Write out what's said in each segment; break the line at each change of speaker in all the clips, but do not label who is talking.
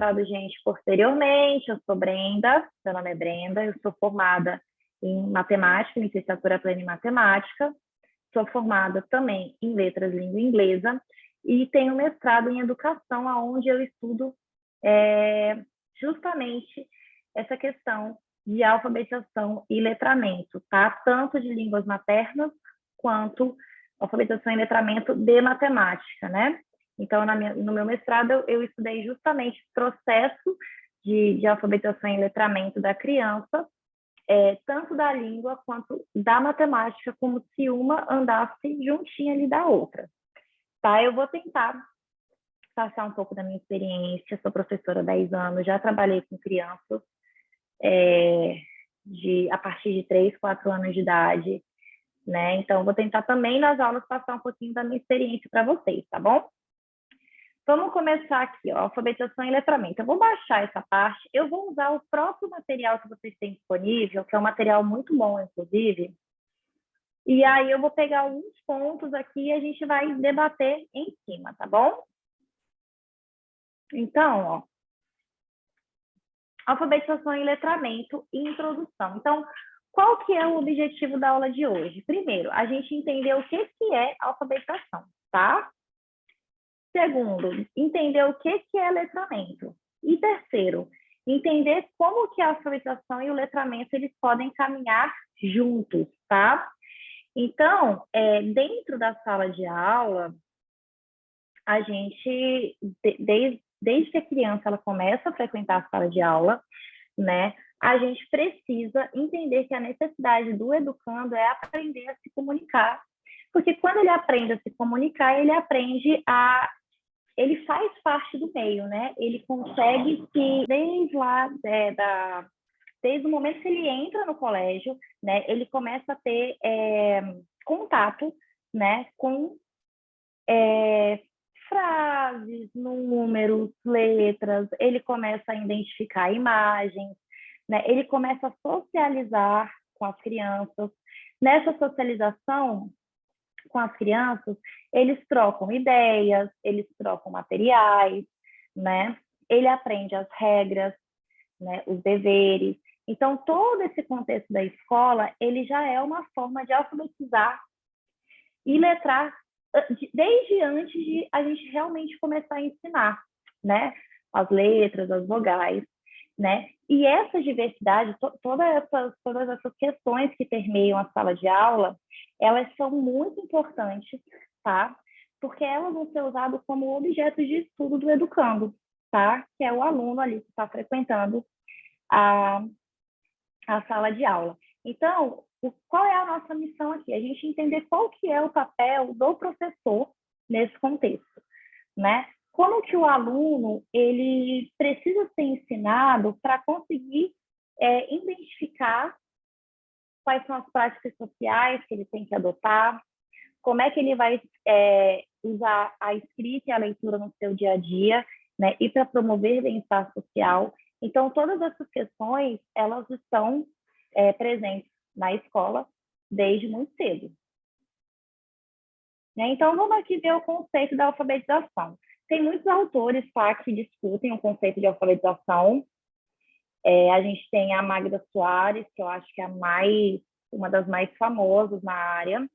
apresentado, gente, posteriormente, eu sou Brenda, meu nome é Brenda, eu sou formada em matemática, licenciatura plena em matemática, sou formada também em letras língua inglesa e tenho mestrado em educação, onde eu estudo justamente essa questão de alfabetização e letramento, tá? Tanto de línguas maternas quanto alfabetização e letramento de matemática, né? Então, no meu mestrado, eu estudei justamente o processo de alfabetização e letramento da criança, tanto da língua quanto da matemática, como se uma andasse juntinha ali da outra. Tá? Eu vou tentar passar um pouco da minha experiência, sou professora há 10 anos, já trabalhei com crianças a partir de 3, 4 anos de idade, né? Então, vou tentar também nas aulas passar um pouquinho da minha experiência para vocês, tá bom? Vamos começar aqui, ó, alfabetização e letramento. Eu vou baixar essa parte, eu vou usar o próprio material que vocês têm disponível, que é um material muito bom, inclusive, e aí eu vou pegar alguns pontos aqui e a gente vai debater em cima, tá bom? Então, ó, alfabetização e letramento e introdução. Então, qual que é o objetivo da aula de hoje? Primeiro, a gente entender o que é alfabetização, tá? Segundo, entender o que é letramento. E terceiro, entender como que a alfabetização e o letramento eles podem caminhar juntos, tá? Então, dentro da sala de aula, a gente, desde que a criança ela começa a frequentar a sala de aula, né, a gente precisa entender que a necessidade do educando é aprender a se comunicar, porque quando ele aprende a se comunicar, ele faz parte do meio, né? Ele consegue se, desde o momento que ele entra no colégio, né, ele começa a ter contato, né, com frases, números, letras, ele começa a identificar imagens, né? Ele começa a socializar com as crianças. Nessa socialização com as crianças, eles trocam ideias, eles trocam materiais, né? Ele aprende as regras, né? Os deveres. Então, todo esse contexto da escola, ele já é uma forma de alfabetizar e letrar desde antes de a gente realmente começar a ensinar, né? As letras, as vogais, né? E essa diversidade, todas essas questões que permeiam a sala de aula, elas são muito importantes, tá? Porque elas vão ser usadas como objeto de estudo do educando, tá? Que é o aluno ali que está frequentando a sala de aula. Então, qual é a nossa missão aqui? A gente entender qual que é o papel do professor nesse contexto, né? Como que o aluno ele precisa ser ensinado para conseguir identificar quais são as práticas sociais que ele tem que adotar, como é que ele vai usar a escrita e a leitura no seu dia a dia, né? E para promover bem-estar social. Então, todas essas questões, elas estão presentes na escola desde muito cedo. Né? Então, vamos aqui ver o conceito da alfabetização. Tem muitos autores, tá, que discutem o conceito de alfabetização. A gente tem a Magda Soares, que eu acho que é uma das mais famosas na área.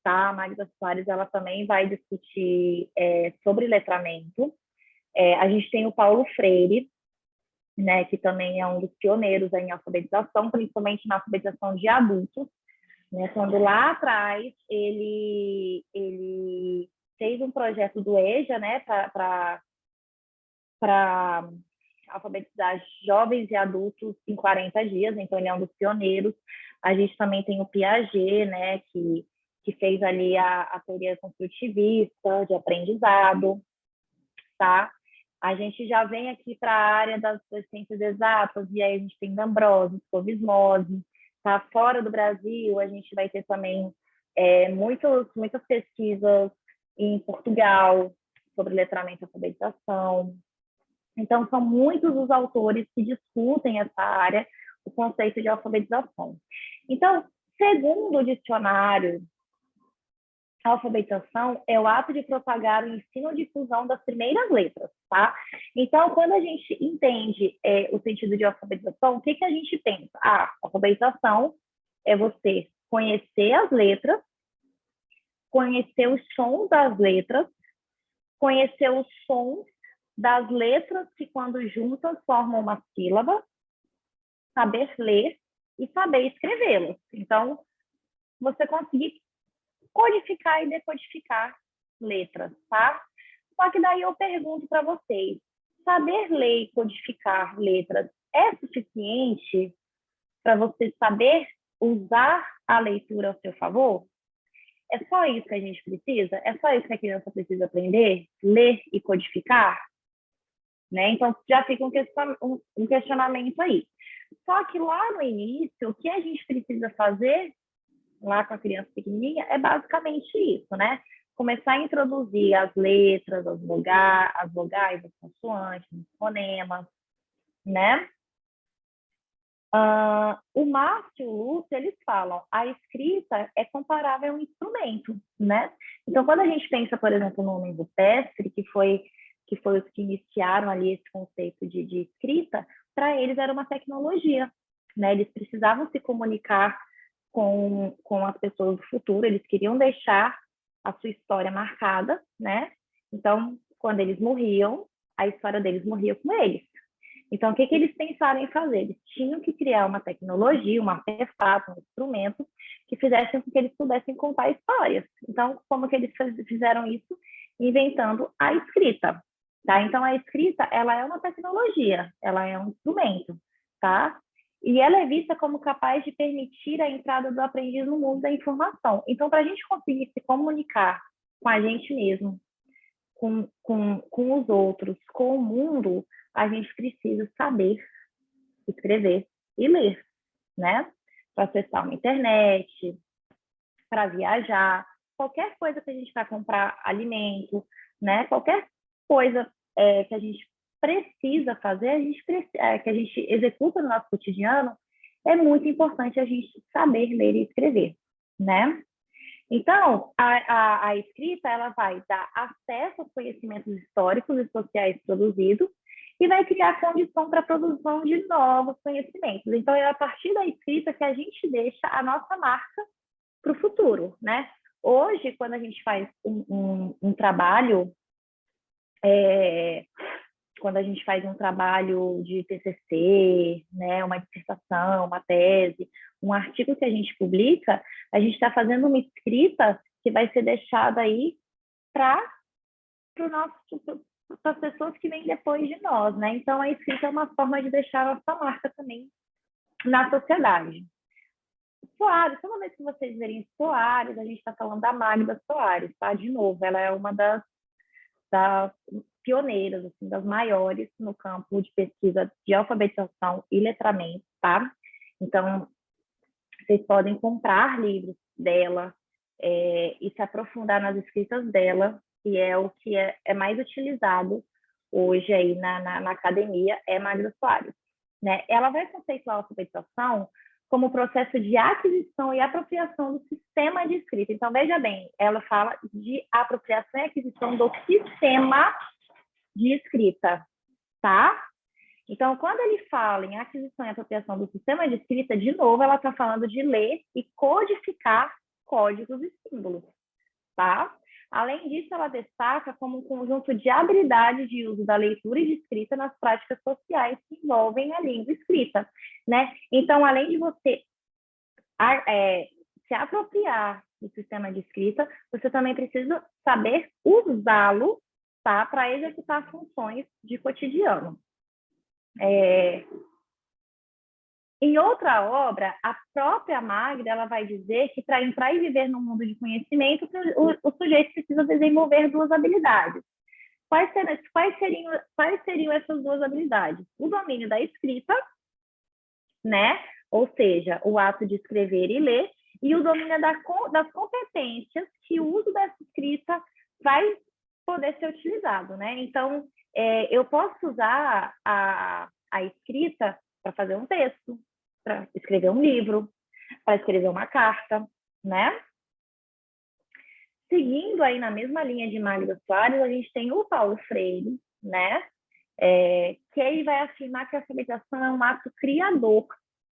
Tá? A Magda Soares ela também vai discutir sobre letramento. A gente tem o Paulo Freire, né, que também é um dos pioneiros em alfabetização, principalmente na alfabetização de adultos, né, quando lá atrás ele fez um projeto do EJA, né, para alfabetizar jovens e adultos em 40 dias, então ele é um dos pioneiros. A gente também tem o Piaget, né, que fez ali a teoria construtivista de aprendizado, tá? A gente já vem aqui para a área das ciências exatas, e aí a gente tem D'Ambrosio, Scovimose, tá? Fora do Brasil, a gente vai ter também muitas pesquisas em Portugal sobre letramento e alfabetização. Então, são muitos os autores que discutem essa área, o conceito de alfabetização. Então, segundo o dicionário, A alfabetização é o ato de propagar o ensino ou difusão das primeiras letras, tá? Então, quando a gente entende o sentido de alfabetização, o que, que a gente pensa? Ah, alfabetização é você conhecer as letras, conhecer os sons das letras, conhecer os sons das letras que, quando juntas, formam uma sílaba, saber ler e saber escrevê-las. Então, você conseguir codificar e decodificar letras, tá? Só que daí eu pergunto para vocês, saber ler e codificar letras é suficiente para você saber usar a leitura ao seu favor? É só isso que a gente precisa? É só isso que a criança precisa aprender? Ler e codificar? Né? Então, já fica um questionamento aí. Só que lá no início, o que a gente precisa fazer lá com a criança pequenininha é basicamente isso, né? Começar a introduzir as letras, as vogais, as consoantes, os fonemas, né? O Márcio e o Lúcio, eles falam, a escrita é comparável a um instrumento, né? Então, quando a gente pensa, por exemplo, no homem rupestre, que foi os que iniciaram ali esse conceito de escrita, para eles era uma tecnologia, né? Eles precisavam se comunicar com as pessoas do futuro, eles queriam deixar a sua história marcada, né? Então, quando eles morriam, a história deles morria com eles. Então, o que eles pensaram em fazer? Eles tinham que criar uma tecnologia, um artefato, um instrumento que fizesse com que eles pudessem contar histórias. Então, como que eles fizeram isso? Inventando a escrita, tá? Então, a escrita, ela é uma tecnologia, ela é um instrumento, tá? E ela é vista como capaz de permitir a entrada do aprendiz no mundo da informação. Então, para a gente conseguir se comunicar com a gente mesmo, com os outros, com o mundo, a gente precisa saber escrever e ler, né? Para acessar uma internet, para viajar, qualquer coisa que a gente vai comprar alimento, né? Qualquer coisa que a gente precisa fazer, que a gente executa no nosso cotidiano, é muito importante a gente saber ler e escrever, né? Então, a escrita ela vai dar acesso aos conhecimentos históricos e sociais produzidos e vai criar condição para a produção de novos conhecimentos. Então, é a partir da escrita que a gente deixa a nossa marca para o futuro, né? Hoje, quando a gente faz um trabalho, quando a gente faz um trabalho de TCC, né, uma dissertação, uma tese, um artigo que a gente publica, a gente está fazendo uma escrita que vai ser deixada aí para as pessoas que vêm depois de nós, né? Então, a escrita é uma forma de deixar a nossa marca também na sociedade. Soares, toda vez que vocês verem Soares, a gente está falando da Magda Soares, tá? De novo, ela é uma das pioneiras, assim, das maiores no campo de pesquisa de alfabetização e letramento, tá? Então, vocês podem comprar livros dela e se aprofundar nas escritas dela, que é o que é mais utilizado hoje aí na academia, é Magda Soares, né? Ela vai conceituar a alfabetização como processo de aquisição e apropriação do sistema de escrita. Então, veja bem, ela fala de apropriação e aquisição do sistema de escrita, tá? Então, quando ele fala em aquisição e apropriação do sistema de escrita, de novo, ela está falando de ler e codificar códigos e símbolos, tá? Além disso, ela destaca como um conjunto de habilidades de uso da leitura e de escrita nas práticas sociais que envolvem a língua escrita, né? Então, além de você se apropriar do sistema de escrita, você também precisa saber usá-lo, tá? Para executar funções de cotidiano. Em outra obra, a própria Magda ela vai dizer que para entrar e viver no mundo de conhecimento, o sujeito precisa desenvolver duas habilidades. Quais seriam essas duas habilidades? O domínio da escrita, né? Ou seja, o ato de escrever e ler, e o domínio das competências que o uso dessa escrita vai poder ser utilizado, né? Então, eu posso usar a escrita para fazer um texto, para escrever um livro, para escrever uma carta, né? seguindo aí na mesma linha de Magda Soares, a gente tem o Paulo Freire, né? Que ele vai afirmar que a alfabetização é um ato criador,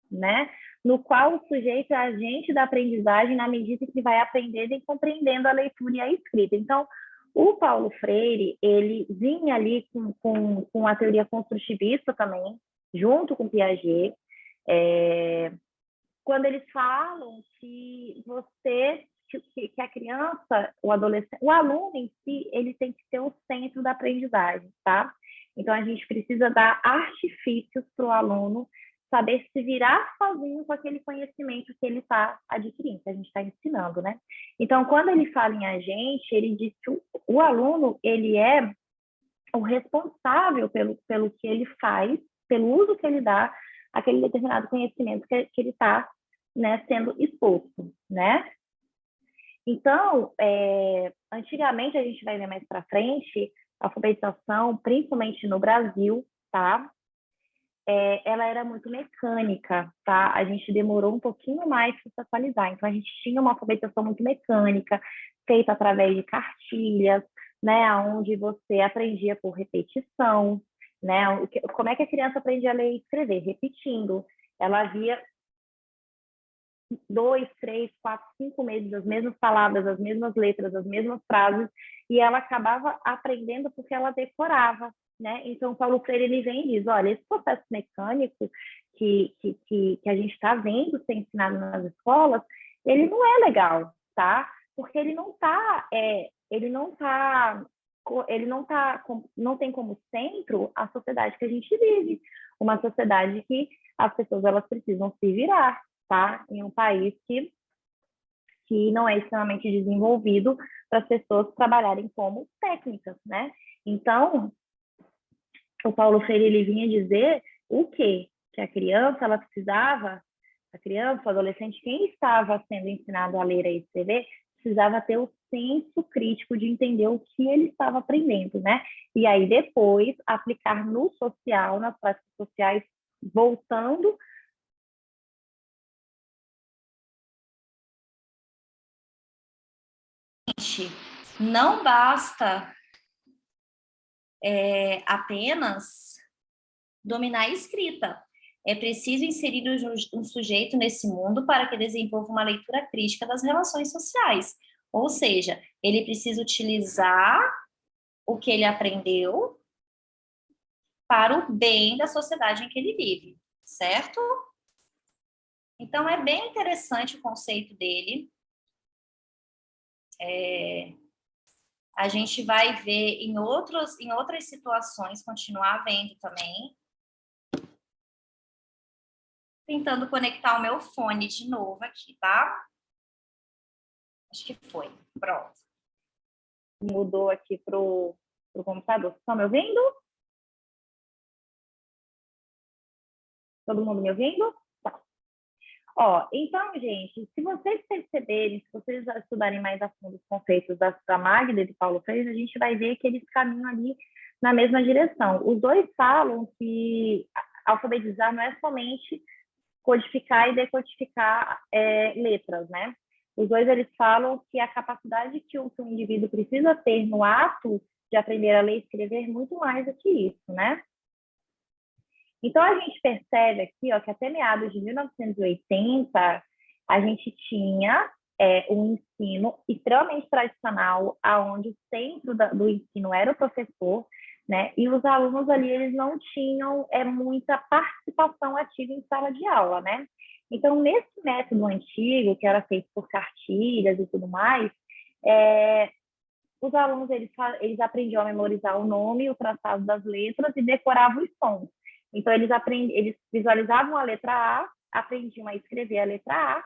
né? No qual o sujeito é agente da aprendizagem na medida que vai aprendendo e compreendendo a leitura e a escrita. Então, o Paulo Freire, ele vinha ali com a teoria construtivista também, junto com Piaget, quando eles falam que que a criança, o adolescente, o aluno em si, ele tem que ser o centro da aprendizagem, tá? Então, a gente precisa dar artifícios para o aluno saber se virar sozinho com aquele conhecimento que ele está adquirindo, que a gente está ensinando, né? Então, quando ele fala em agente, ele diz que o aluno, ele é o responsável pelo que ele faz, pelo uso que ele dá aquele determinado conhecimento que ele está, né, sendo exposto, né? Então, antigamente, a gente vai ver mais para frente, a alfabetização, principalmente no Brasil, tá? Ela era muito mecânica, tá? A gente demorou um pouquinho mais para se atualizar. Então, a gente tinha uma alfabetização muito mecânica, feita através de cartilhas, né? Onde você aprendia por repetição, né? Como é que a criança aprendia a ler e escrever? Repetindo. Ela via 2, 3, 4, 5 meses as mesmas palavras, as mesmas letras, as mesmas frases, e ela acabava aprendendo porque ela decorava, né? Então, Paulo Freire, ele vem e diz, olha, esse processo mecânico que a gente está vendo ser ensinado nas escolas, ele não é legal, tá? Porque ele não tem como centro a sociedade que a gente vive, uma sociedade que as pessoas elas precisam se virar, tá? Em um país que não é extremamente desenvolvido para as pessoas trabalharem como técnicas, né? Então, o Paulo Freire ele vinha dizer o quê? Que a criança ela precisava, a criança, o adolescente, quem estava sendo ensinado a ler e escrever, precisava ter o senso crítico de entender o que ele estava aprendendo, né? E aí depois aplicar no social, nas práticas sociais, voltando. Não basta apenas dominar a escrita. É preciso inserir um sujeito nesse mundo para que desenvolva uma leitura crítica das relações sociais. Ou seja, ele precisa utilizar o que ele aprendeu para o bem da sociedade em que ele vive, certo? Então, é bem interessante o conceito dele. A gente vai ver em outras situações, continuar vendo também. Tentando conectar o meu fone de novo aqui, tá? Acho que foi. Pronto. Mudou aqui pro computador. Estão me ouvindo? Todo mundo me ouvindo? Tá. Ó, então, gente, se vocês perceberem, se vocês estudarem mais a fundo os conceitos da Magda e de Paulo Freire, a gente vai ver que eles caminham ali na mesma direção. Os dois falam que alfabetizar não é somente codificar e decodificar letras, né? Os dois, eles falam que a capacidade que o indivíduo precisa ter no ato de aprender a ler e escrever muito mais do que isso, né? Então, a gente percebe aqui, ó, que até meados de 1980, a gente tinha um ensino extremamente tradicional, aonde o centro do ensino era o professor, né? E os alunos ali, eles não tinham muita participação ativa em sala de aula, né? Então, nesse método antigo, que era feito por cartilhas e tudo mais, os alunos, eles aprendiam a memorizar o nome, o traçado das letras e decoravam os sons. Então, eles visualizavam a letra A, aprendiam a escrever a letra A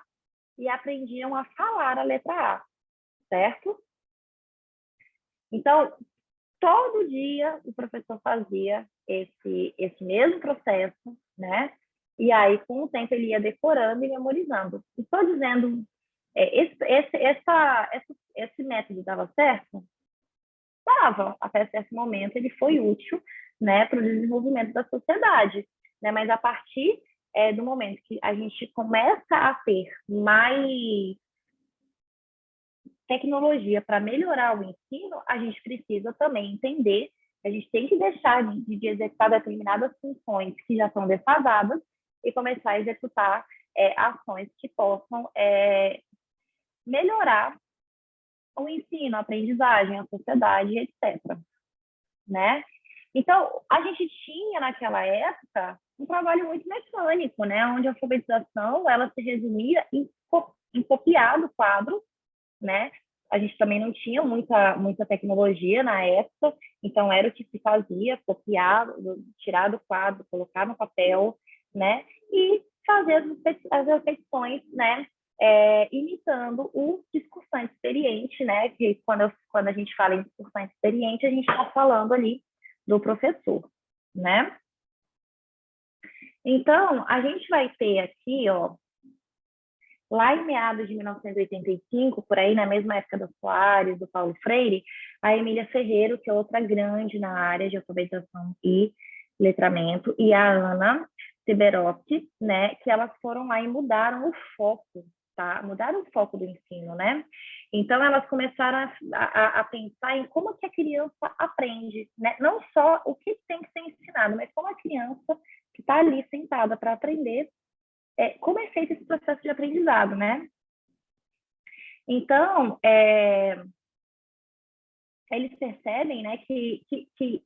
e aprendiam a falar a letra A, certo? Então, todo dia o professor fazia esse mesmo processo, né? E aí, com o tempo, ele ia decorando e memorizando. Estou dizendo, esse método dava certo? Dava. Até certo momento, ele foi útil, né, para o desenvolvimento da sociedade. Né? Mas a partir do momento que a gente começa a ter mais tecnologia para melhorar o ensino, a gente precisa também entender que a gente tem que deixar de executar determinadas funções que já são defasadas e começar a executar ações que possam melhorar o ensino, a aprendizagem, a sociedade, etc. Né? Então, a gente tinha naquela época um trabalho muito mecânico, né? Onde a alfabetização ela se resumia em copiar do quadro, né? A gente também não tinha muita tecnologia na época, então era o que se fazia, copiar, tirar do quadro, colocar no papel, né? E fazer as repetições, né? Imitando o discursante experiente, né? Que quando a gente fala em discursante experiente, a gente está falando ali do professor, né? Então, a gente vai ter aqui, ó, lá em meados de 1985, por aí, na mesma época da Soares, do Paulo Freire, a Emília Ferreiro, que é outra grande na área de alfabetização e letramento, e a Ana Siberovski, né, que elas foram lá e mudaram o foco, tá? Mudaram o foco do ensino, né? Então, elas começaram a pensar em como que a criança aprende, né? Não só o que tem que ser ensinado, mas como a criança que está ali sentada para aprender, como é feito esse processo de aprendizado, né? Então, eles percebem, né, que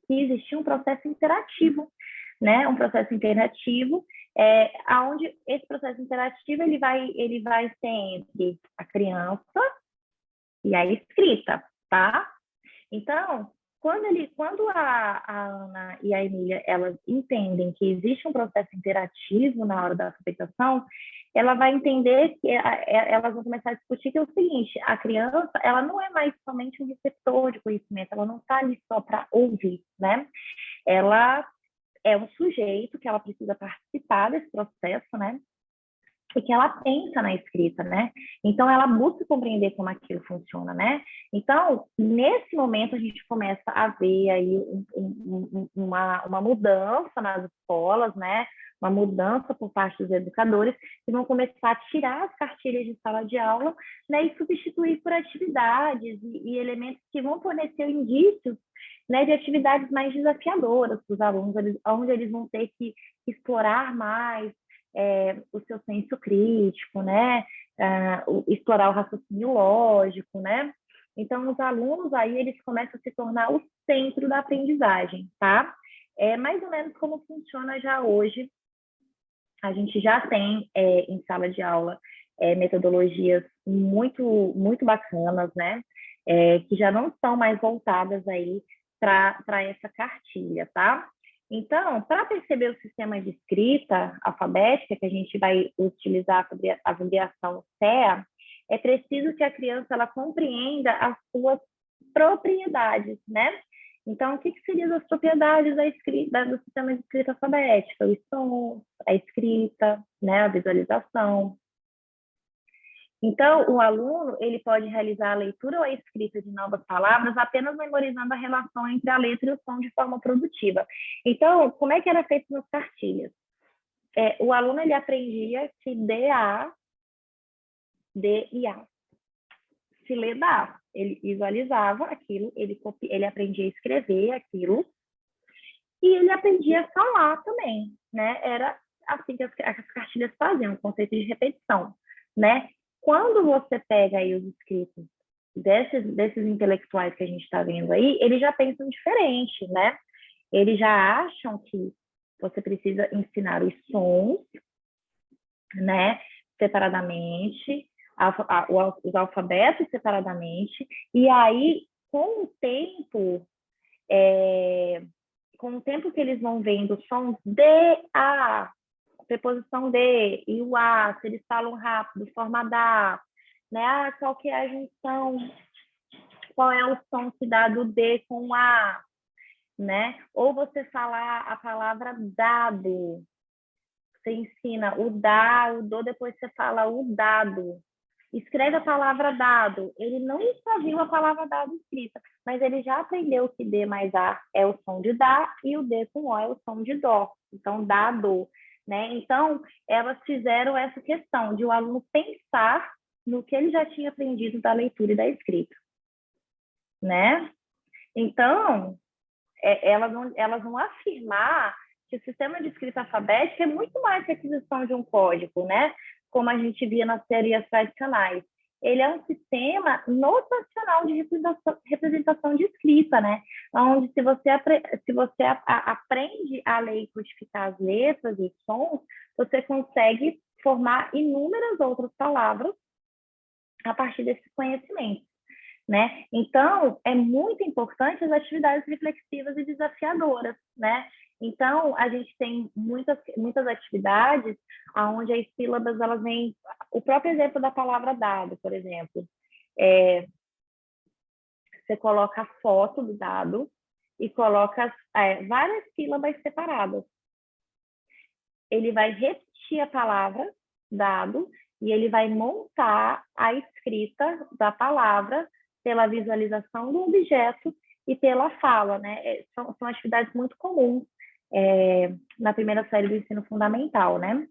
existia um processo interativo, né? Um processo interativo, aonde esse processo interativo ele vai ser entre a criança e a escrita, tá? Então, quando a Ana e a Emília elas entendem que existe um processo interativo na hora da alfabetização, ela vai entender que elas vão começar a discutir que é o seguinte: a criança ela não é mais somente um receptor de conhecimento, ela não está ali só para ouvir, né? Ela é um sujeito que ela precisa participar desse processo, né? E que ela pensa na escrita, né? Então, ela busca compreender como aquilo funciona, né? Então, nesse momento, a gente começa a ver aí uma mudança nas escolas, né? Uma mudança por parte dos educadores, que vão começar a tirar as cartilhas de sala de aula, né? E substituir por atividades e elementos que vão fornecer indícios, né? De atividades mais desafiadoras para os alunos, onde eles vão ter que explorar mais o seu senso crítico, né? Explorar o raciocínio lógico, né? Então, os alunos aí, eles começam a se tornar o centro da aprendizagem, tá? É mais ou menos como funciona já hoje. A gente já tem em sala de aula metodologias muito bacanas, né? Que já não estão mais voltadas aí para essa cartilha, tá? Então, para perceber o sistema de escrita alfabética, que a gente vai utilizar a abreviação CEA, é preciso que a criança ela compreenda as suas propriedades, né? Então, o que seriam as propriedades do sistema de escrita alfabética? Os sons, a escrita, né? A visualização. Então, o aluno ele pode realizar a leitura ou a escrita de novas palavras apenas memorizando a relação entre a letra e o som de forma produtiva. Então, como é que era feito nas cartilhas? O aluno ele aprendia que D-A, D e A. Se lê dá. Ele visualizava aquilo, ele aprendia a escrever aquilo e ele aprendia a falar também, né? Era assim que as cartilhas faziam, o conceito de repetição, né? Quando você pega aí os escritos desses intelectuais que a gente está vendo aí, eles já pensam diferente, né? Eles já acham que você precisa ensinar os sons, né? Separadamente, os alfabetos separadamente, e aí, com o tempo que eles vão vendo sons D, A, preposição D e o A, se eles falam rápido, forma da, né? Qual que é a junção, qual é o som que dá do D com o A, né? Ou você falar a palavra dado, você ensina o dá, o do, depois você fala o dado. Escreve a palavra dado. Ele nunca viu a palavra dado escrita, mas ele já aprendeu que D mais A é o som de dá e o D com O é o som de dó. Então, dado, né? Então, elas fizeram essa questão de o aluno pensar no que ele já tinha aprendido da leitura e da escrita, né? Então, elas vão afirmar que o sistema de escrita alfabética é muito mais que a aquisição de um código, né? Como a gente via nas teorias tradicionais. Ele é um sistema notacional de representação de escrita, né? Onde se você aprende a ler e codificar as letras e os sons, você consegue formar inúmeras outras palavras a partir desse conhecimento, né? Então, é muito importante as atividades reflexivas e desafiadoras, né? Então, a gente tem muitas atividades onde as sílabas, elas vêm... O próprio exemplo da palavra dado, por exemplo. Você coloca a foto do dado e coloca várias sílabas separadas. Ele vai repetir a palavra dado e ele vai montar a escrita da palavra pela visualização do objeto e pela fala, né? São atividades muito comuns na primeira série do ensino fundamental, né?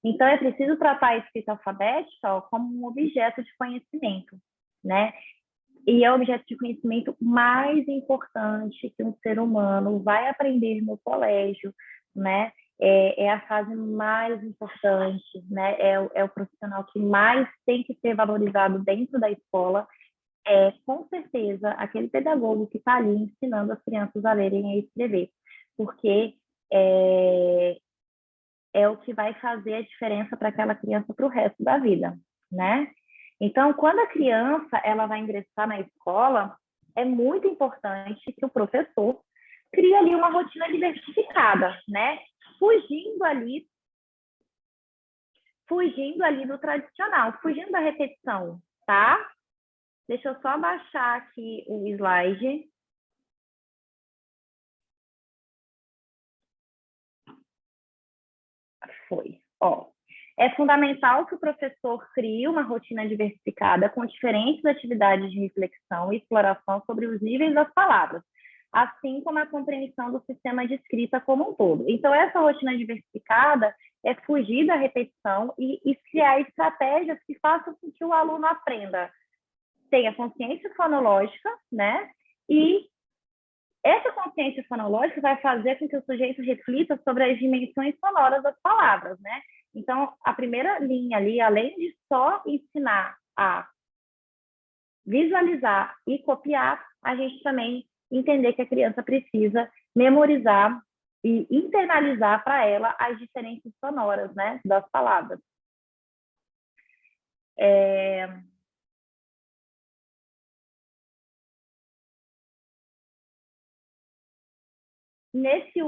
Então, é preciso tratar a escrita alfabética como um objeto de conhecimento, né? E é o objeto de conhecimento mais importante que um ser humano vai aprender no colégio, né? É a fase mais importante, né? É o profissional que mais tem que ser valorizado dentro da escola. Com certeza, aquele pedagogo que está ali ensinando as crianças a lerem e a escrever, porque é o que vai fazer a diferença para aquela criança para o resto da vida, né? Então, quando a criança ela vai ingressar na escola, é muito importante que o professor crie ali uma rotina diversificada, né? Fugindo ali do tradicional, fugindo da repetição, tá? Deixa eu só baixar aqui o slide. Foi. Ó, é fundamental que o professor crie uma rotina diversificada com diferentes atividades de reflexão e exploração sobre os níveis das palavras, assim como a compreensão do sistema de escrita como um todo. Então, essa rotina diversificada é fugir da repetição e criar estratégias que façam com que o aluno aprenda, tenha consciência fonológica, né? E essa consciência fonológica vai fazer com que o sujeito reflita sobre as dimensões sonoras das palavras, né? Então, a primeira linha ali, além de só ensinar a visualizar e copiar, a gente também entender que a criança precisa memorizar e internalizar para ela as diferenças sonoras, né, das palavras. Nesse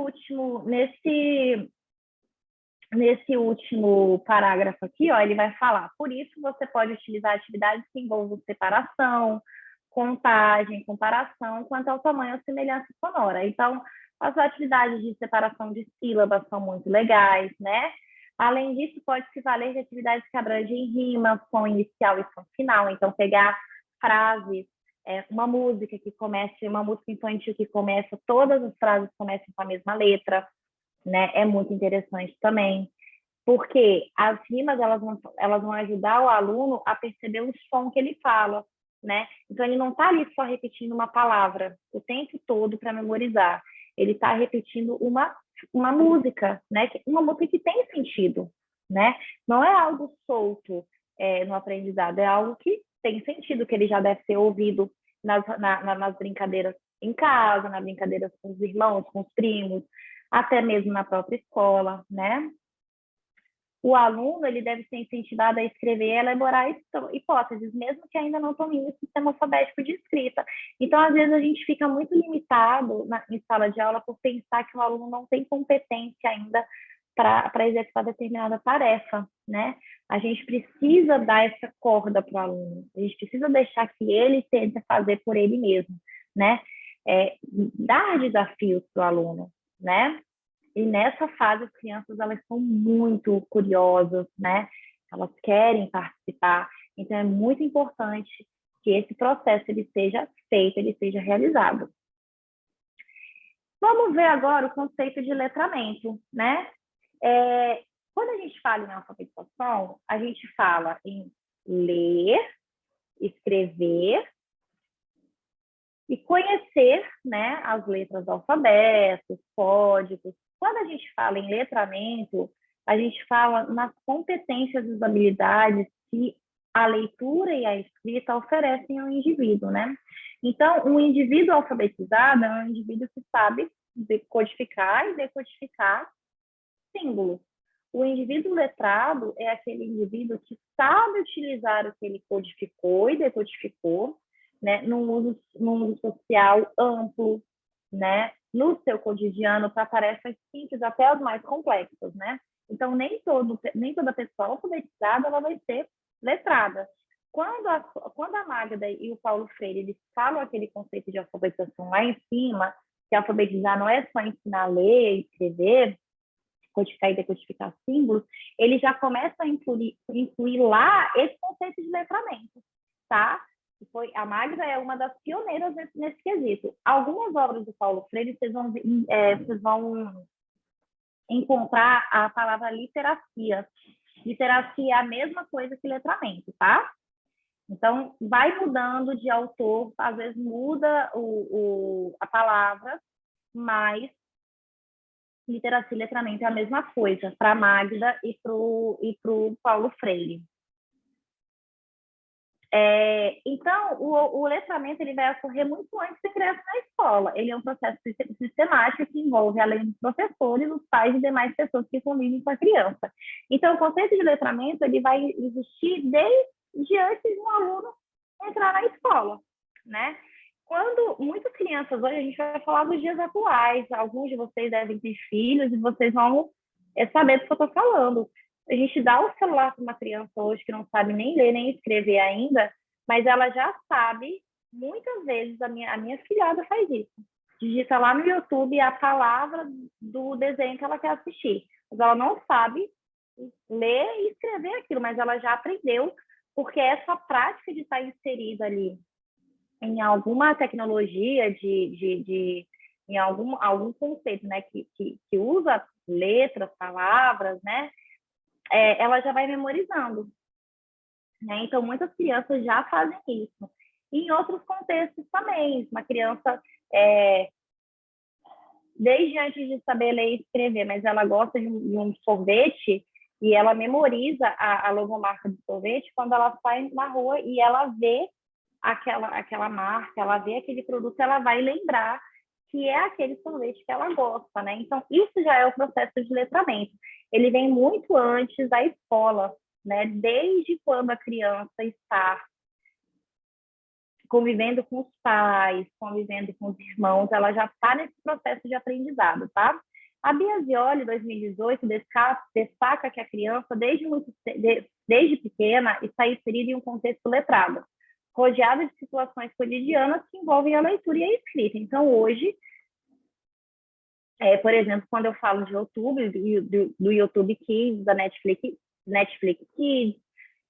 último parágrafo aqui, ó, ele vai falar: por isso você pode utilizar atividades que envolvam separação, contagem, comparação, quanto ao tamanho ou semelhança sonora. Então, as atividades de separação de sílabas são muito legais, né? Além disso, pode-se valer de atividades que abrangem rima, som inicial e som final. Então, pegar frases, uma música infantil que começa, todas as frases começam com a mesma letra, né? É muito interessante também, porque as rimas elas vão ajudar o aluno a perceber o som que ele fala, né? Então ele não está ali só repetindo uma palavra o tempo todo para memorizar, ele está repetindo uma música, né? Uma música que tem sentido, né? Não é algo solto no aprendizado, é algo que tem sentido, que ele já deve ter ouvido nas brincadeiras em casa, nas brincadeiras com os irmãos, com os primos, até mesmo na própria escola, né? O aluno ele deve ser incentivado a escrever e elaborar hipóteses, mesmo que ainda não domine o sistema alfabético de escrita. Então, às vezes, a gente fica muito limitado em sala de aula por pensar que o aluno não tem competência ainda para executar determinada tarefa, né? A gente precisa dar essa corda para o aluno, a gente precisa deixar que ele tente fazer por ele mesmo, né? Dar desafios para o aluno, né? E nessa fase, as crianças elas são muito curiosas, né? Elas querem participar. Então, é muito importante que esse processo ele seja feito, ele seja realizado. Vamos ver agora o conceito de letramento, né? Quando a gente fala em alfabetização, a gente fala em ler, escrever e conhecer, né, as letras do alfabeto, os códigos. Quando a gente fala em letramento, a gente fala nas competências e habilidades que a leitura e a escrita oferecem ao indivíduo, né? Então, um indivíduo alfabetizado é um indivíduo que sabe decodificar e decodificar símbolos. O indivíduo letrado é aquele indivíduo que sabe utilizar o que ele codificou e decodificou, né, num uso social amplo, né, no seu cotidiano para tarefas simples até as mais complexas, né? Então, nem toda pessoa alfabetizada ela vai ser letrada. Quando a Magda e o Paulo Freire eles falam aquele conceito de alfabetização lá em cima, que alfabetizar não é só ensinar a ler e escrever, codificar e decodificar símbolos, ele já começa a incluir lá esse conceito de letramento, tá? A Magda é uma das pioneiras nesse quesito. Algumas obras do Paulo Freire, vocês vão encontrar a palavra literacia. Literacia é a mesma coisa que letramento, tá? Então, vai mudando de autor, às vezes muda a palavra, mas literacia e letramento é a mesma coisa para a Magda e para o Paulo Freire. Então, o letramento ele vai ocorrer muito antes do ingresso na escola. Ele é um processo sistemático que envolve, além dos professores, os pais e demais pessoas que convivem com a criança. Então, o conceito de letramento ele vai existir desde antes de um aluno entrar na escola, né? Quando muitas crianças, hoje a gente vai falar dos dias atuais, alguns de vocês devem ter filhos e vocês vão saber do que eu estou falando. A gente dá o celular para uma criança hoje que não sabe nem ler, nem escrever ainda, mas ela já sabe, muitas vezes, a minha filhada faz isso. Digita lá no YouTube a palavra do desenho que ela quer assistir. Mas ela não sabe ler e escrever aquilo, mas ela já aprendeu, porque essa prática de estar inserida ali em alguma tecnologia, em algum conceito, né, que usa letras, palavras, né, ela já vai memorizando. Né? Então, muitas crianças já fazem isso. E em outros contextos também, uma criança, desde antes de saber ler e escrever, mas ela gosta de um sorvete e ela memoriza a logomarca do sorvete quando ela sai na rua e ela vê aquela marca, ela vê aquele produto, ela vai lembrar que é aquele sorvete que ela gosta, né? Então, isso já é o processo de letramento. Ele vem muito antes da escola, né? Desde quando a criança está convivendo com os pais, convivendo com os irmãos, ela já está nesse processo de aprendizado, tá? A Biasioli, 2018, destaca que a criança, desde pequena, está inserida em um contexto letrado, rodeada de situações cotidianas que envolvem a leitura e a escrita. Então, hoje, por exemplo, quando eu falo de YouTube, do YouTube Kids, da Netflix Kids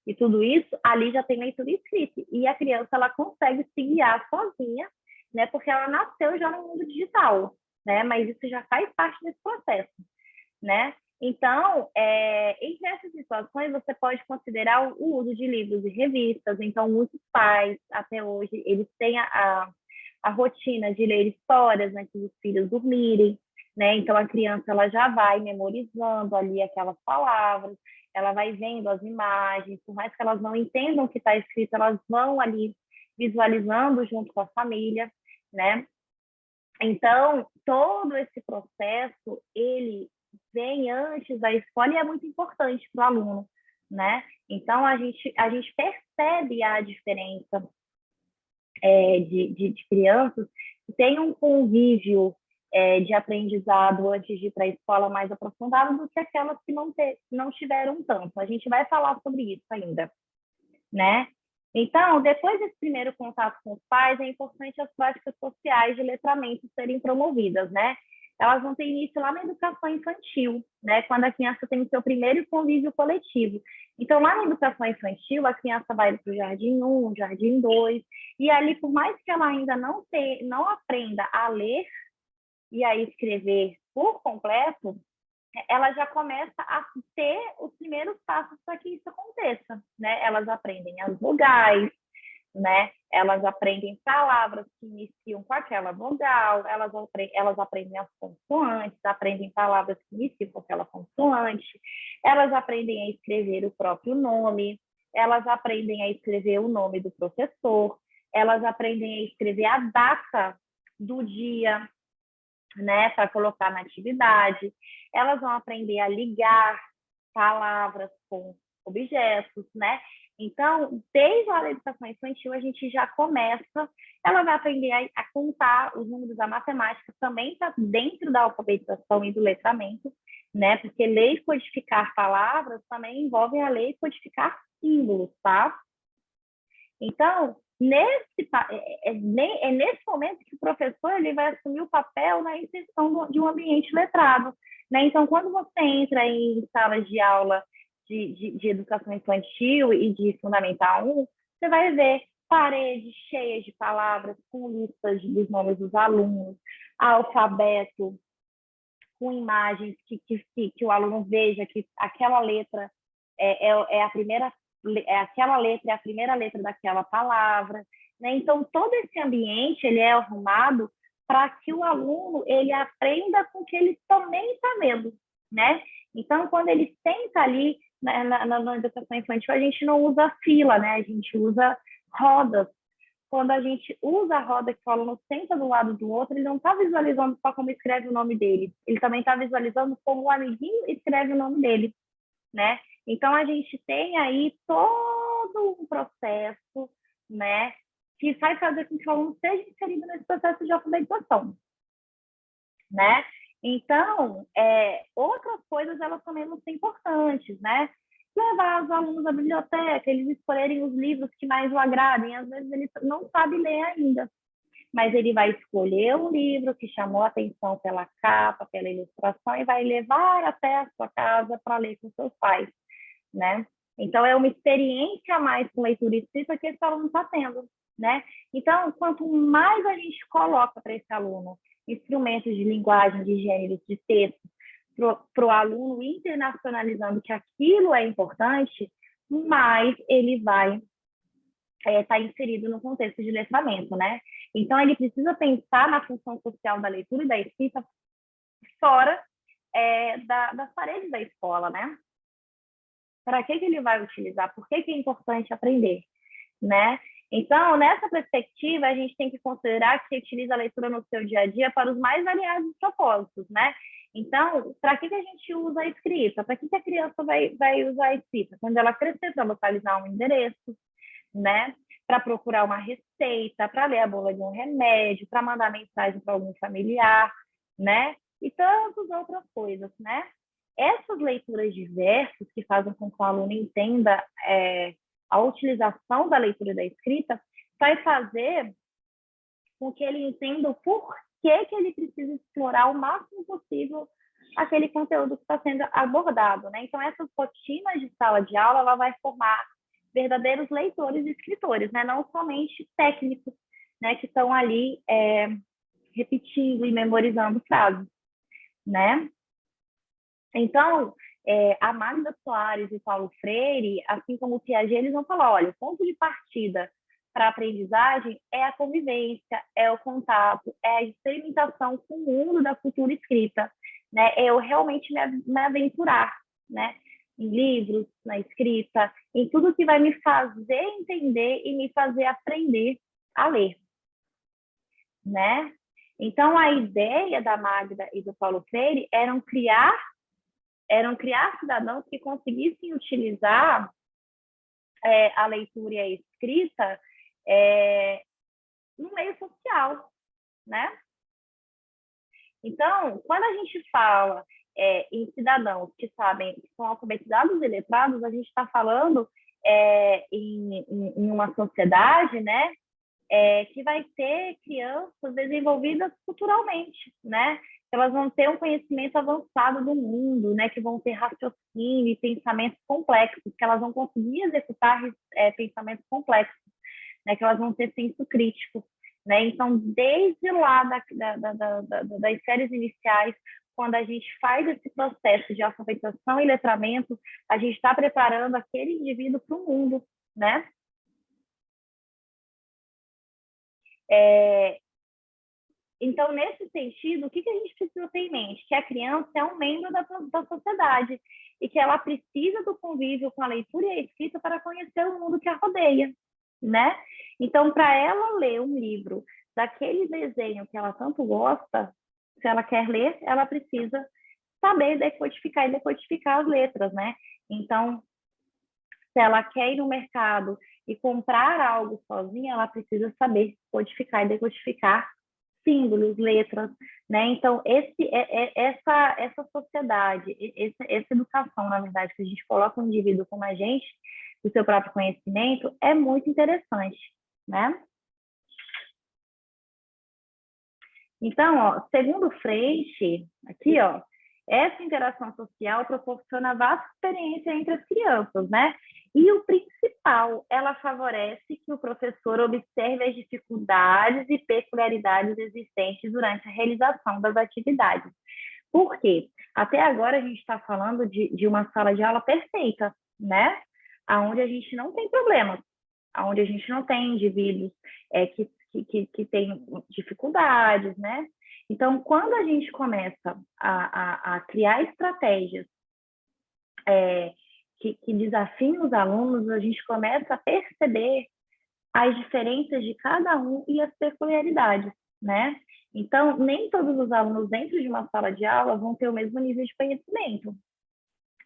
e tudo isso, ali já tem leitura e escrita. E a criança ela consegue se guiar sozinha, né? Porque ela nasceu já no mundo digital, né? Mas isso já faz parte desse processo, né? Então, entre essas situações, você pode considerar o uso de livros e revistas. Então, muitos pais, até hoje, eles têm a rotina de ler histórias antes dos filhos dormirem, né? Então, a criança ela já vai memorizando ali aquelas palavras, ela vai vendo as imagens, por mais que elas não entendam o que está escrito, elas vão ali visualizando junto com a família, né? Então, todo esse processo, ele vem antes da escola e é muito importante para o aluno, né? Então, a gente percebe a diferença de crianças que têm um convívio de aprendizado antes de ir para a escola mais aprofundado do que aquelas que não tiveram tanto. A gente vai falar sobre isso ainda, né? Então, depois desse primeiro contato com os pais, é importante as práticas sociais de letramento serem promovidas, né? Elas vão ter início lá na educação infantil, né? Quando a criança tem o seu primeiro convívio coletivo. Então, lá na educação infantil, a criança vai para o jardim 1, jardim 2, e ali, por mais que ela ainda não aprenda a ler e a escrever por completo, ela já começa a ter os primeiros passos para que isso aconteça, né? Elas aprendem as vogais, né? Elas aprendem palavras que iniciam com aquela vogal, elas aprendem as consoantes, aprendem palavras que iniciam com aquela consoante, elas aprendem a escrever o próprio nome, elas aprendem a escrever o nome do professor, elas aprendem a escrever a data do dia, né, para colocar na atividade, elas vão aprender a ligar palavras com objetos, né? Então, desde a educação infantil, a gente já começa, ela vai aprender a contar os números, a matemática também está dentro da alfabetização e do letramento, né? Porque ler e codificar palavras também envolve a ler e codificar símbolos, tá? Então, é nesse momento que o professor ele vai assumir o papel na inserção de um ambiente letrado, né? Então, quando você entra em salas de aula de educação infantil e de Fundamental 1, você vai ver paredes cheias de palavras com listas dos nomes dos alunos, alfabeto com imagens que o aluno veja que aquela letra é a primeira, aquela letra é a primeira letra daquela palavra, né? Então, todo esse ambiente ele é arrumado para que o aluno ele aprenda com o que ele também está vendo, né? Então, quando ele senta ali na educação infantil, a gente não usa fila, né? A gente usa rodas. Quando a gente usa a roda que o aluno senta do lado do outro, ele não está visualizando só como escreve o nome dele, ele também está visualizando como o amiguinho escreve o nome dele, né? Então, a gente tem aí todo um processo, né, que vai fazer com que o aluno seja inserido nesse processo de alfabetização, né? Então, outras coisas, elas também vão ser importantes, né? Levar os alunos à biblioteca, eles escolherem os livros que mais o agradem. Às vezes, ele não sabe ler ainda, mas ele vai escolher um livro que chamou a atenção pela capa, pela ilustração, e vai levar até a sua casa para ler com seus pais, né? Então, é uma experiência a mais com leitura e escrita que esse aluno está tendo, né? Então, quanto mais a gente coloca para esse aluno instrumentos de linguagem, de gêneros, de texto, para o aluno internacionalizando que aquilo é importante, mais ele vai estar inserido no contexto de letramento, né? Então, ele precisa pensar na função social da leitura e da escrita fora das paredes da escola, né? Para que ele vai utilizar? Por que é importante aprender, né? Então, nessa perspectiva, a gente tem que considerar que você utiliza a leitura no seu dia a dia para os mais variados propósitos, né? Então, para que a gente usa a escrita? Para que a criança vai usar a escrita? Quando ela crescer, para localizar um endereço, né? Para procurar uma receita, para ler a bula de um remédio, para mandar mensagem para algum familiar, né? E tantas outras coisas, né? Essas leituras diversas que fazem com que o aluno entenda a utilização da leitura e da escrita vai fazer com que ele entenda o porquê que ele precisa explorar o máximo possível aquele conteúdo que está sendo abordado, né? Então, essas rotinas de sala de aula, ela vai formar verdadeiros leitores e escritores, né? Não somente técnicos, né? Que estão ali repetindo e memorizando frases, né? Então, a Magda Soares e o Paulo Freire, assim como o Piaget, eles vão falar, olha, o ponto de partida para a aprendizagem é a convivência, é o contato, é a experimentação com o mundo da cultura escrita, né? Eu realmente me aventurar, né? Em livros, na escrita, em tudo que vai me fazer entender e me fazer aprender a ler, né? Então, a ideia da Magda e do Paulo Freire eram criar cidadãos que conseguissem utilizar a leitura e a escrita no meio social, né? Então, quando a gente fala em cidadãos que sabem, que são alfabetizados e letrados, a gente está falando em uma sociedade, né, que vai ter crianças desenvolvidas culturalmente, né? Elas vão ter um conhecimento avançado do mundo, né? Que vão ter raciocínio e pensamentos complexos, que elas vão conseguir executar pensamentos complexos, né? Que elas vão ter senso crítico, né? Então, desde lá das séries iniciais, quando a gente faz esse processo de alfabetização e letramento, a gente está preparando aquele indivíduo para o mundo, né? Então, nesse sentido, o que a gente precisa ter em mente? Que a criança é um membro da sociedade e que ela precisa do convívio com a leitura e a escrita para conhecer o mundo que a rodeia, né? Então, para ela ler um livro daquele desenho que ela tanto gosta, se ela quer ler, ela precisa saber decodificar e decodificar as letras, né? Então, se ela quer ir no mercado e comprar algo sozinha, ela precisa saber codificar e decodificar símbolos, letras, né? Então, essa sociedade, essa educação, na verdade, que a gente coloca o indivíduo como agente do seu próprio conhecimento, é muito interessante, né? Então, ó, segundo Freixo, aqui, ó, essa interação social proporciona vasta experiência entre as crianças, né? E o principal, ela favorece que o professor observe as dificuldades e peculiaridades existentes durante a realização das atividades. Por quê? Até agora a gente está falando de uma sala de aula perfeita, né? Onde a gente não tem problemas, onde a gente não tem indivíduos que têm dificuldades, né? Então, quando a gente começa a criar estratégias que desafiam os alunos, a gente começa a perceber as diferenças de cada um e as peculiaridades, né? Então, nem todos os alunos dentro de uma sala de aula vão ter o mesmo nível de conhecimento,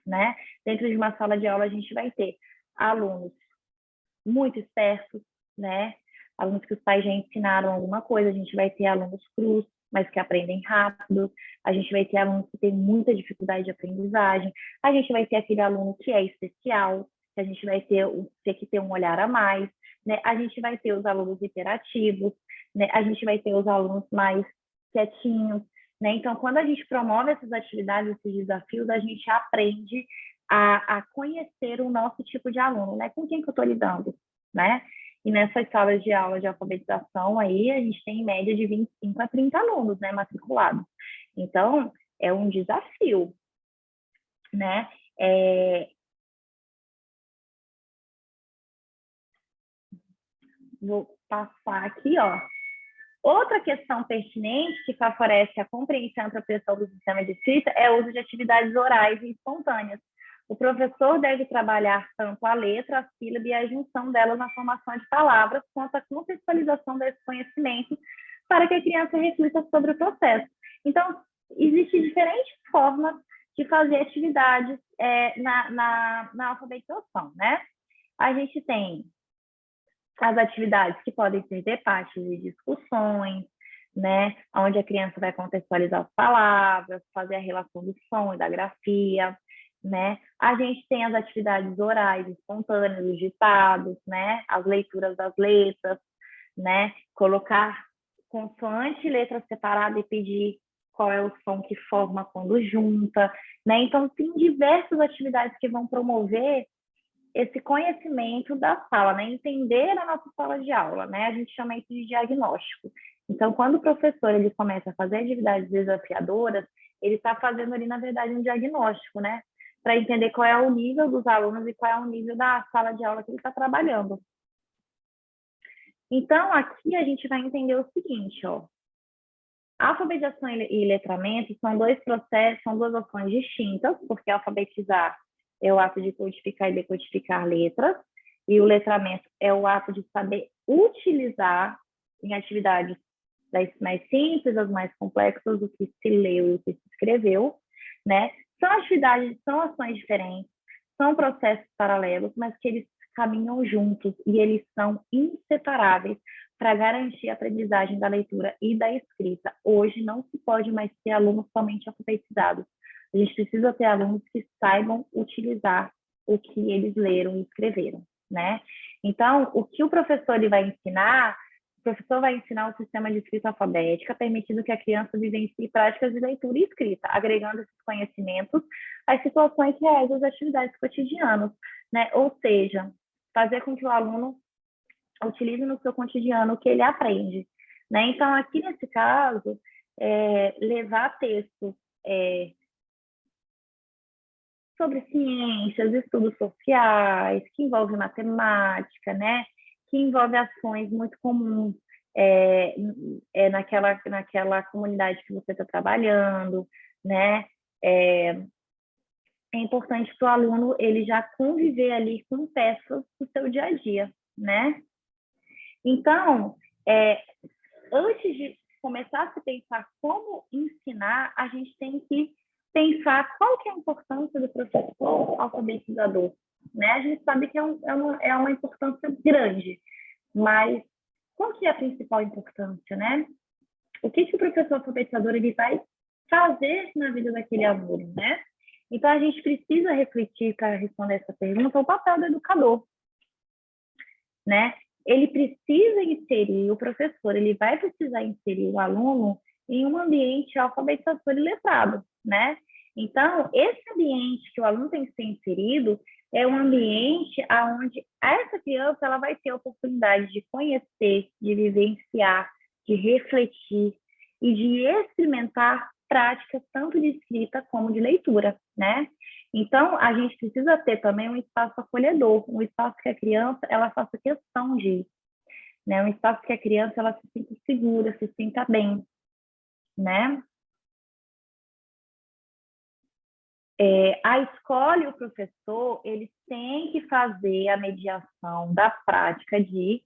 né? Dentro de uma sala de aula, a gente vai ter alunos muito espertos, né? Alunos que os pais já ensinaram alguma coisa, a gente vai ter alunos crus, mas que aprendem rápido, a gente vai ter alunos que têm muita dificuldade de aprendizagem, a gente vai ter aquele aluno que é especial, que a gente vai ter que ter um olhar a mais, né? A gente vai ter os alunos hiperativos, né? A gente vai ter os alunos mais quietinhos, né? Então, quando a gente promove essas atividades, esses desafios, a gente aprende a conhecer o nosso tipo de aluno, né? Com quem que eu estou lidando, né? E nessas salas de aula de alfabetização aí, a gente tem em média de 25 a 30 alunos, né, matriculados. Então, é um desafio, né? Vou passar aqui, ó. Outra questão pertinente que favorece a compreensão e apropriação do sistema de escrita é o uso de atividades orais e espontâneas. O professor deve trabalhar tanto a letra, a sílaba e a junção delas na formação de palavras, quanto a contextualização desse conhecimento para que a criança reflita sobre o processo. Então, existem diferentes formas de fazer atividades na alfabetização, né? A gente tem as atividades que podem ser debates e discussões, né? Onde a criança vai contextualizar as palavras, fazer a relação do som e da grafia, né? A gente tem as atividades orais, espontâneas, os ditados, né? As leituras das letras, né? Colocar consoante e letra separada e pedir qual é o som que forma quando junta, né? Então, tem diversas atividades que vão promover esse conhecimento da sala, né? Entender a nossa sala de aula, né? A gente chama isso de diagnóstico. Então, quando o professor ele começa a fazer atividades desafiadoras, ele está fazendo ali, na verdade, um diagnóstico, né? Para entender qual é o nível dos alunos e qual é o nível da sala de aula que ele está trabalhando. Então, aqui a gente vai entender o seguinte, ó. Alfabetização e letramento são dois processos, são duas ações distintas, porque alfabetizar é o ato de codificar e decodificar letras, e o letramento é o ato de saber utilizar em atividades das mais simples, as mais complexas, o que se leu e o que se escreveu, né? São atividades, são ações diferentes, são processos paralelos, mas que eles caminham juntos e eles são inseparáveis para garantir a aprendizagem da leitura e da escrita. Hoje não se pode mais ter alunos somente alfabetizados. A gente precisa ter alunos que saibam utilizar o que eles leram e escreveram, né? Então, o que o professor ele vai ensinar, o professor vai ensinar o sistema de escrita alfabética, permitindo que a criança vivencie práticas de leitura e escrita, agregando esses conhecimentos às situações reais das atividades cotidianas, né? Ou seja, fazer com que o aluno utilize no seu cotidiano o que ele aprende, né? Então, aqui nesse caso, levar textos sobre ciências, estudos sociais, que envolve matemática, né? Que envolve ações muito comuns naquela comunidade que você está trabalhando, né? É importante para o aluno ele já conviver ali com peças do seu dia a dia, né? Então, antes de começar a se pensar como ensinar, a gente tem que pensar qual que é a importância do professor alfabetizador, né? A gente sabe que é uma importância grande, mas qual que é a principal importância, né? O que o professor alfabetizador ele vai fazer na vida daquele aluno, né? Então, a gente precisa refletir para responder essa pergunta o papel do educador, né? Ele precisa inserir, o professor, ele vai precisar inserir o aluno em um ambiente alfabetizador e letrado, né? Então, esse ambiente que o aluno tem que ser inserido é um ambiente onde essa criança ela vai ter a oportunidade de conhecer, de vivenciar, de refletir e de experimentar práticas tanto de escrita como de leitura, né? Então, a gente precisa ter também um espaço acolhedor, um espaço que a criança ela faça questão de ir, né? Um espaço que a criança ela se sinta segura, se sinta bem, né? A escola e o professor, eles têm que fazer a mediação da prática de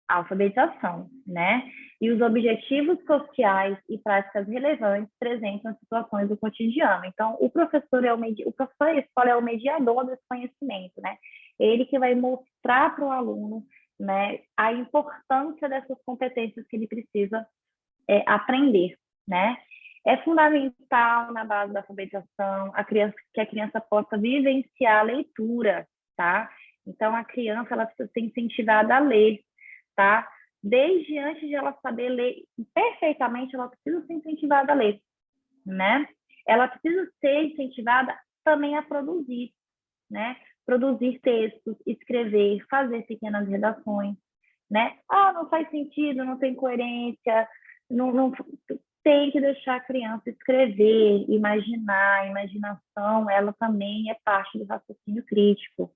alfabetização, né? E os objetivos sociais e práticas relevantes presentes nas situações do cotidiano. Então, o professor da escola é o mediador desse conhecimento, né? Ele que vai mostrar para o aluno, né, a importância dessas competências que ele precisa aprender, né? É fundamental na base da alfabetização que a criança possa vivenciar a leitura, tá? Então, a criança ela precisa ser incentivada a ler, tá? Desde antes de ela saber ler perfeitamente, ela precisa ser incentivada a ler, né? Ela precisa ser incentivada também a produzir, né? Produzir textos, escrever, fazer pequenas redações, né? Não faz sentido, não tem coerência, não tem que deixar a criança escrever, imaginar, a imaginação, ela também é parte do raciocínio crítico,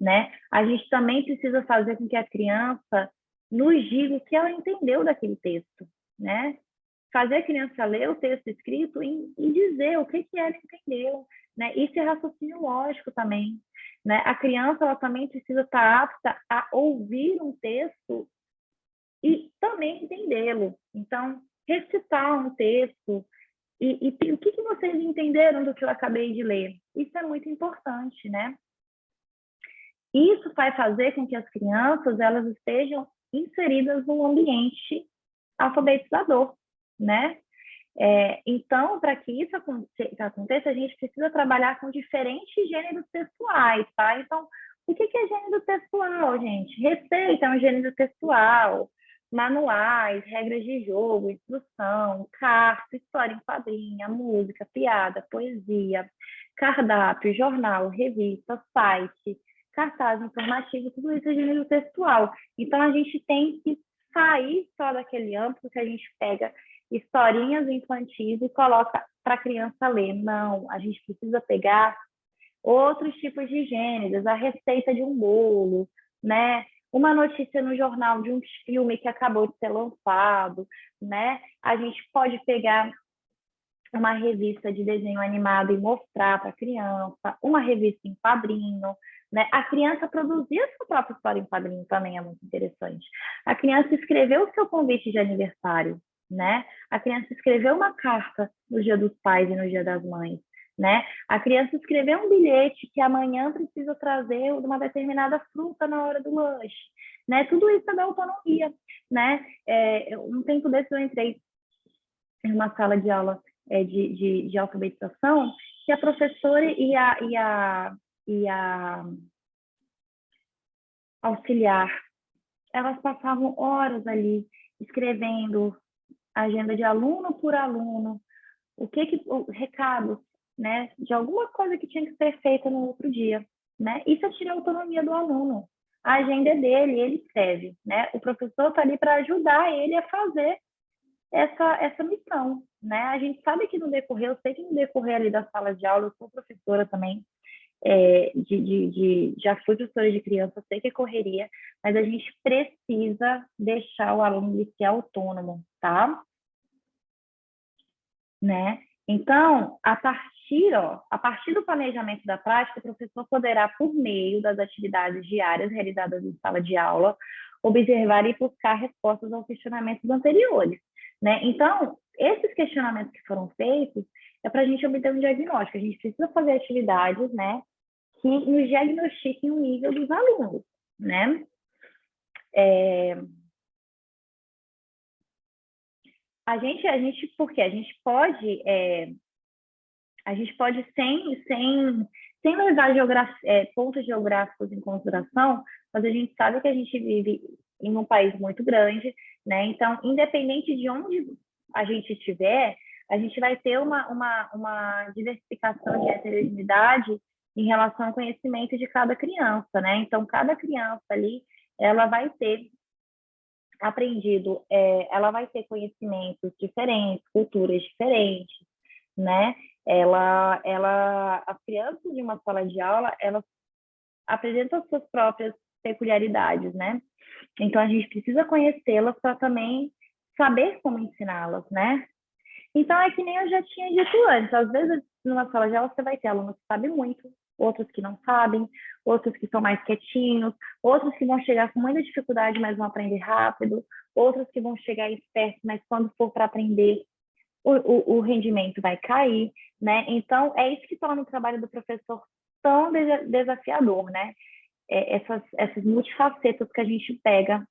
né? A gente também precisa fazer com que a criança nos diga o que ela entendeu daquele texto, né? Fazer a criança ler o texto escrito e dizer o que ela entendeu, né? Isso é raciocínio lógico também, né? A criança ela também precisa estar apta a ouvir um texto e também entendê-lo. Então, recitar um texto e o que vocês entenderam do que eu acabei de ler? Isso é muito importante, né? Isso vai fazer com que as crianças elas estejam inseridas no ambiente alfabetizador, né? Então, para que isso aconteça, a gente precisa trabalhar com diferentes gêneros textuais, tá? Então, o que é gênero textual, gente? Receita é um gênero textual, manuais, regras de jogo, instrução, carta, história em quadrinha, música, piada, poesia, cardápio, jornal, revista, site, cartaz informativo, tudo isso é gênero textual. Então, a gente tem que sair só daquele âmbito que a gente pega historinhas infantis e coloca para a criança ler. Não, a gente precisa pegar outros tipos de gêneros, a receita de um bolo, né? Uma notícia no jornal de um filme que acabou de ser lançado, né? A gente pode pegar uma revista de desenho animado e mostrar para a criança, uma revista em quadrinho, né? A criança produzir a sua própria história em quadrinho também é muito interessante. A criança escreveu o seu convite de aniversário, né? A criança escreveu uma carta no Dia dos Pais e no Dia das Mães, né? A criança escreveu um bilhete que amanhã precisa trazer uma determinada fruta na hora do lanche, né? Tudo isso é da autonomia, né? Um tempo desse eu entrei em uma sala de aula de alfabetização que a professora e a auxiliar, elas passavam horas ali escrevendo agenda de aluno por aluno, recados, né, de alguma coisa que tinha que ser feita no outro dia, né? Isso é tirar a autonomia do aluno. A agenda é dele, ele escreve, né? O professor está ali para ajudar ele a fazer essa missão, né? A gente sabe que no decorrer, eu sei que no decorrer ali da sala de aula, eu sou professora também, já fui professora de criança, sei que é correria, mas a gente precisa deixar o aluno ser autônomo, tá? Né? Então, a partir do planejamento da prática, o professor poderá, por meio das atividades diárias realizadas em sala de aula, observar e buscar respostas aos questionamentos anteriores, né? Então, esses questionamentos que foram feitos é para a gente obter um diagnóstico. A gente precisa fazer atividades, né, que nos diagnostiquem o nível dos alunos, né? Porque a gente pode sem levar pontos geográficos em consideração, mas a gente sabe que a gente vive em um país muito grande, né? Então, independente de onde a gente estiver, a gente vai ter uma diversificação de heterogeneidade em relação ao conhecimento de cada criança, né? Então, cada criança ali, ela vai ter aprendido, ela vai ter conhecimentos diferentes, culturas diferentes, né? As crianças de uma sala de aula, elas apresentam suas próprias peculiaridades, né? Então, a gente precisa conhecê-las para também saber como ensiná-las, né? Então, é que nem eu já tinha dito antes, às vezes, numa sala de aula, você vai ter alunos que sabem muito, outros que não sabem, outros que são mais quietinhos, outros que vão chegar com muita dificuldade, mas vão aprender rápido, outros que vão chegar espertos, mas quando for para aprender, o rendimento vai cair, né? Então, é isso que torna o trabalho do professor tão desafiador, né? Essas multifacetas que a gente pega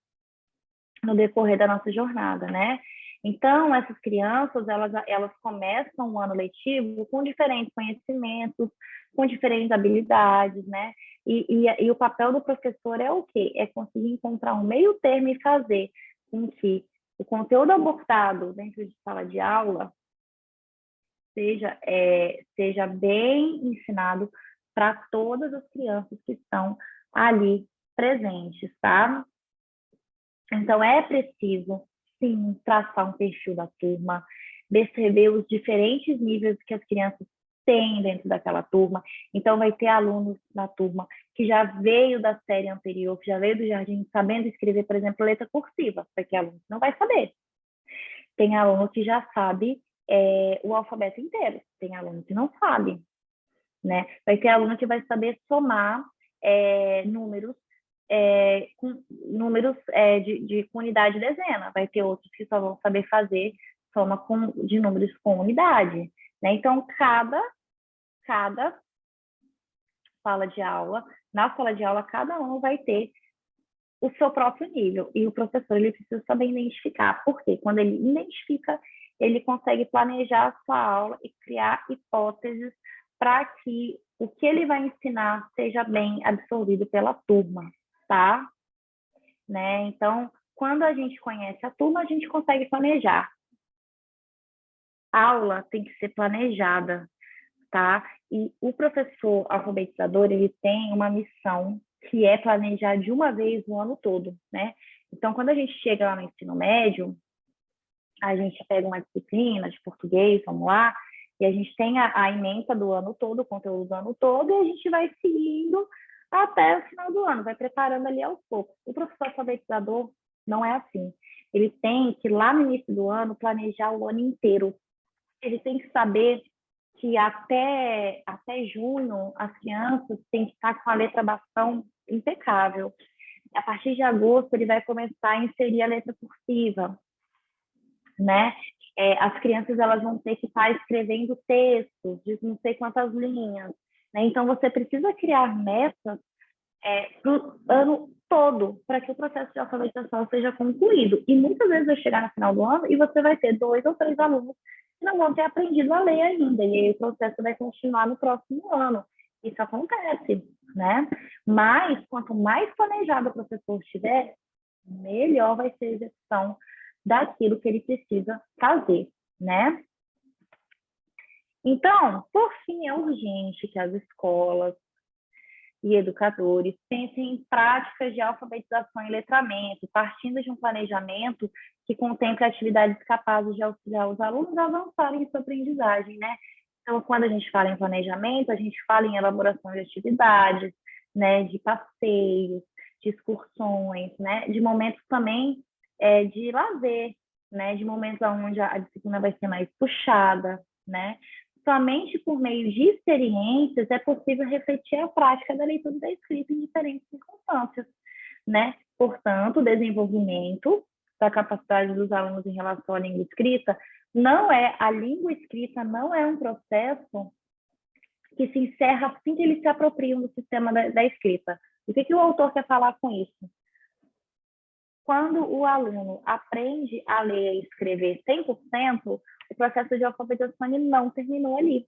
no decorrer da nossa jornada, né? Então, essas crianças, elas começam o ano letivo com diferentes conhecimentos, com diferentes habilidades, né? E o papel do professor é o quê? É conseguir encontrar um meio termo e fazer com que o conteúdo abordado dentro de sala de aula seja bem ensinado para todas as crianças que estão ali presentes, tá? Então, é preciso, sim, traçar um perfil da turma, perceber os diferentes níveis que as crianças têm dentro daquela turma. Então, vai ter alunos na turma que já veio da série anterior, que já veio do jardim, sabendo escrever, por exemplo, letra cursiva, porque aluno não vai saber. Tem aluno que já sabe o alfabeto inteiro, tem aluno que não sabe, né? Vai ter aluno que vai saber somar números com números com unidade e dezena. Vai ter outros que só vão saber fazer soma de números com unidade, né? Então, cada sala de aula, na sala de aula, cada um vai ter o seu próprio nível. E o professor, ele precisa saber identificar. Porque quando ele identifica, ele consegue planejar a sua aula e criar hipóteses para que o que ele vai ensinar seja bem absorvido pela turma, tá? Né? Então, quando a gente conhece a turma, a gente consegue planejar. A aula tem que ser planejada, tá? E o professor alfabetizador, ele tem uma missão que é planejar de uma vez o ano todo, né? Então, quando a gente chega lá no ensino médio, a gente pega uma disciplina de português, vamos lá, e a gente tem a ementa do ano todo, o conteúdo do ano todo, e a gente vai seguindo até o final do ano, vai preparando ali aos poucos. O professor alfabetizador não é assim. Ele tem que, lá no início do ano, planejar o ano inteiro. Ele tem que saber que até junho as crianças têm que estar com a letrabação impecável. A partir de agosto, ele vai começar a inserir a letra cursiva, né? As crianças elas vão ter que estar escrevendo textos de não sei quantas linhas, né? Então, você precisa criar metas para o ano todo, para que o processo de alfabetização seja concluído. E muitas vezes vai chegar no final do ano e você vai ter 2 ou 3 alunos que não vão ter aprendido a ler ainda, e aí o processo vai continuar no próximo ano. Isso acontece, né? Mas, quanto mais planejado o professor estiver, melhor vai ser a execução daquilo que ele precisa fazer, né? Então, por fim, é urgente que as escolas e educadores pensem em práticas de alfabetização e letramento, partindo de um planejamento que contemple atividades capazes de auxiliar os alunos a avançarem em sua aprendizagem, né? Então, quando a gente fala em planejamento, a gente fala em elaboração de atividades, né, de passeios, de excursões, né, de momentos também de lazer, né, de momentos onde a disciplina vai ser mais puxada, né? Somente por meio de experiências é possível refletir a prática da leitura e da escrita em diferentes circunstâncias, né? Portanto, o desenvolvimento da capacidade dos alunos em relação à língua escrita a língua escrita não é um processo que se encerra assim que eles se apropriam do sistema da escrita. O que o autor quer falar com isso? Quando o aluno aprende a ler e escrever 100%, o processo de alfabetização não terminou ali,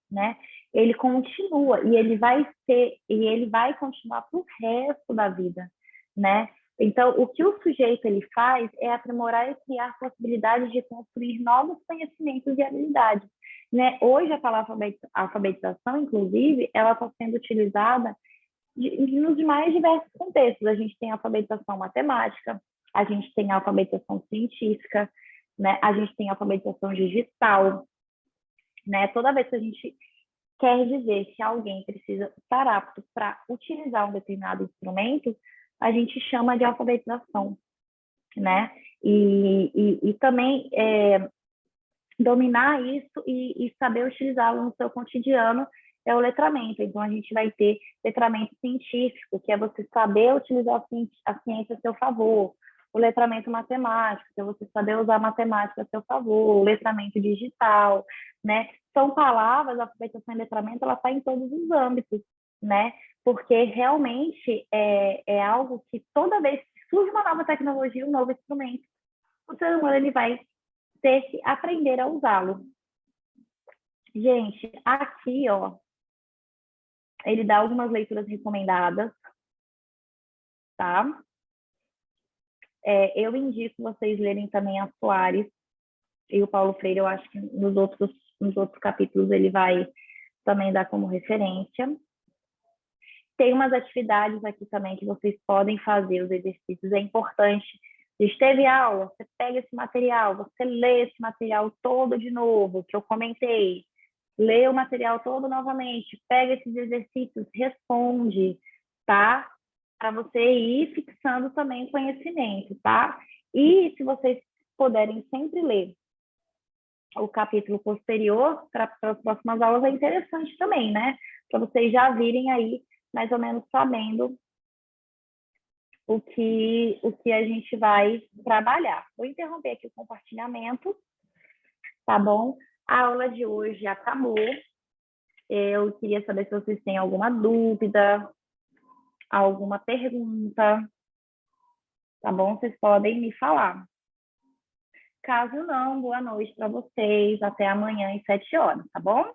né? Ele continua e ele vai continuar para o resto da vida, né? Então, o que o sujeito ele faz é aprimorar e criar possibilidades de construir novos conhecimentos e habilidades, né? Hoje a palavra alfabetização, inclusive, ela está sendo utilizada nos mais diversos contextos. A gente tem a alfabetização matemática, a gente tem a alfabetização científica, né? A gente tem a alfabetização digital, né? Toda vez que a gente quer dizer que alguém precisa estar apto para utilizar um determinado instrumento, a gente chama de alfabetização, né? E também dominar isso e saber utilizá-lo no seu cotidiano é o letramento. Então, a gente vai ter letramento científico, que é você saber utilizar a ciência a seu favor. O letramento matemático, que é você saber usar a matemática a seu favor. O letramento digital, né? São palavras, a alfabetização e letramento, ela está em todos os âmbitos, né? Porque realmente é algo que toda vez que surge uma nova tecnologia, um novo instrumento, o ser humano ele vai ter que aprender a usá-lo. Gente, aqui, ó, ele dá algumas leituras recomendadas, tá? Eu indico vocês lerem também a Soares e o Paulo Freire. Eu acho que nos outros capítulos ele vai também dar como referência. Tem umas atividades aqui também que vocês podem fazer, os exercícios. É importante. Se teve aula, você pega esse material, você lê esse material todo de novo, que eu comentei. Lê o material todo novamente, pega esses exercícios, responde, tá? Para você ir fixando também o conhecimento, tá? E se vocês puderem sempre ler o capítulo posterior para as próximas aulas, é interessante também, né? Para vocês já virem aí mais ou menos sabendo o que a gente vai trabalhar. Vou interromper aqui o compartilhamento, tá bom? A aula de hoje acabou. Eu queria saber se vocês têm alguma dúvida, alguma pergunta, tá bom? Vocês podem me falar. Caso não, boa noite para vocês. Até amanhã às 7 horas, tá bom?